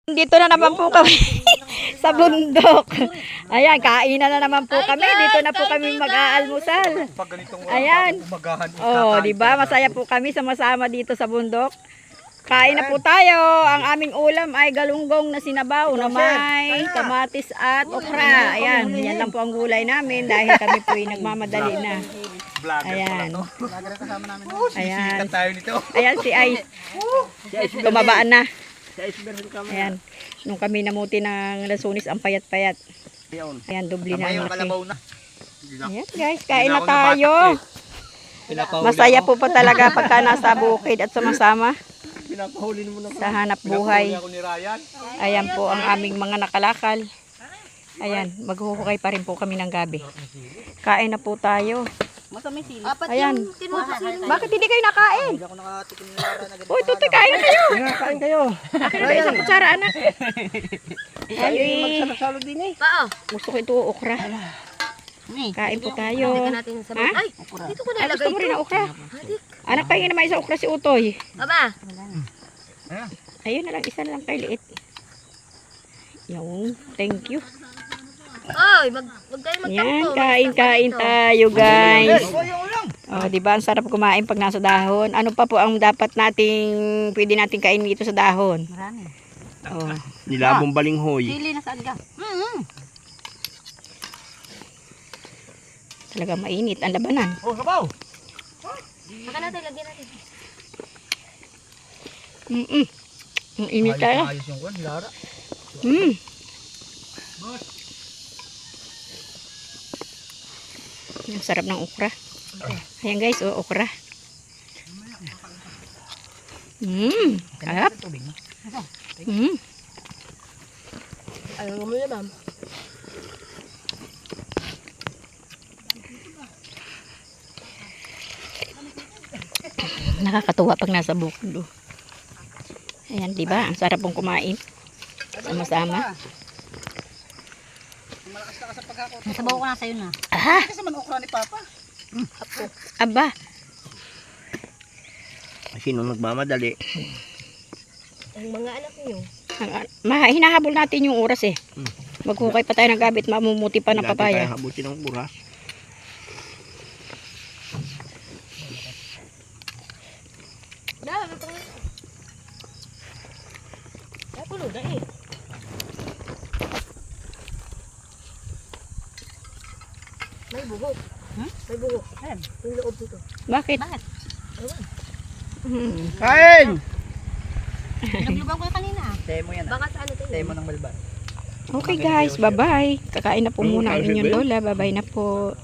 Dito na naman po kami sa bundok. Ayan, kainan na naman po kami. Dito na po kami mag-aalmusal. Ayan. Oh, di ba? Masaya po kami sama-sama dito sa bundok. Kain na po tayo. Ang aming ulam ay galunggong na sinabaw na may kamatis at okra. Ayan, yan lang po ang gulay namin dahil kami po ay nagmamadali na. Ayan. Ayan. Ayan si Ice. Tumabaan na. Ayan. Nung kami namuti ng Lasunis, ang payat-payat. Ayan, dubli na ang laki. Ayan guys, kain na tayo. Masaya po pa talaga pagka nasa bukid at sumasama sa hanap buhay. Ayan po ang aming mga nakalakal. Ayan, maghuhukay pa rin po kami ng gabi. Kain na po tayo. Ayan. Bakit hindi kayo nakain? Uy, tutoy, kain na kayo. Kain kayo. Akin na isang kutsara, anak. Ay, gusto ko ito, okra. Kain po tayo. Ha? Ay, gusto mo rin ang okra? Anak, kayo naman isang okra si Utoy. Baba. Ayun na lang, isa na lang kayo liit. Yung, thank you. Oy, wag kayo Yan, magtampo. kain tayo guys. Oh, di ba ang sarap kumain pag nasa dahon? Ano pa po ang dapat pwede nating kainin dito sa dahon? Marami. Oh. Nilabong balinghoy. Sili na saan ka? Talaga mainit ang labanan. Oh, sabaw. Saka natin, lagyan natin. Ang init tayo. Ayos yung kwan, Lara. Ang sarap ng okra. Ayan guys, oh, okra. Sarap. Ayaw mo na, ma'am. Nakakatuwa pag nasa bukid. Oh. Ayan, di ba? Ang sarap pong kumain. Sama-sama. Nasabaw ko na sa'yo na. Ah! Kasi man okra ni Papa. Aba. Sino nagmamadali? Ang mga anak niyo. Hinahabol natin yung oras eh. Maghukay pa tayo ng gabi at mamumuti pa ng papaya. Habuti ng buras. Pulo na eh. May buhok. May buhok. Yung loob dito. Bakit? Kain! Naglubaw ko na kanina. Temo yan. Baka sa ano tayo? Temo ng balban. Okay guys, bye-bye. Kakain na po muna ang inyong lola. Bye-bye na po.